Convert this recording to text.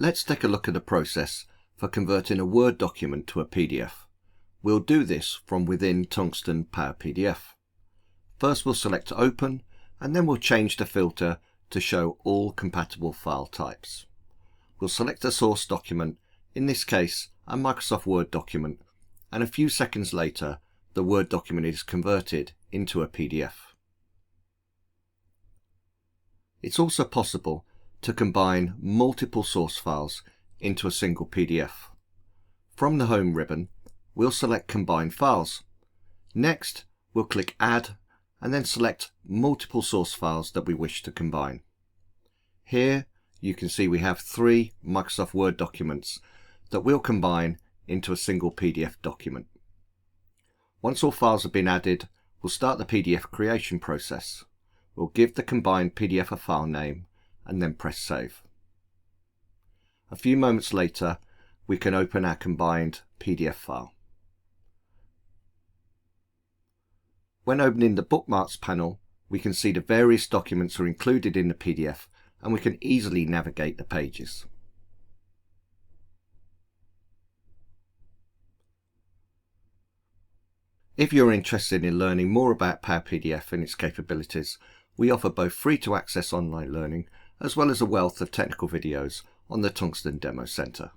Let's take a look at the process for converting a Word document to a PDF. We'll do this from within Tungsten Power PDF. First we'll select Open, and then we'll change the filter to show all compatible file types. We'll select a source document, in this case a Microsoft Word document, and a few seconds later the Word document is converted into a PDF. It's also possible to combine multiple source files into a single PDF. From the Home ribbon, we'll select Combine Files. Next, we'll click Add and then select multiple source files that we wish to combine. Here you can see we have 3 Microsoft Word documents that we'll combine into a single PDF document. Once all files have been added, we'll start the PDF creation process. We'll give the combined PDF a file name and then press Save. A few moments later, we can open our combined PDF file. When opening the Bookmarks panel, we can see the various documents are included in the PDF and we can easily navigate the pages. If you're interested in learning more about Power PDF and its capabilities, we offer both free to access online learning as well as a wealth of technical videos on the Tungsten Demo Center.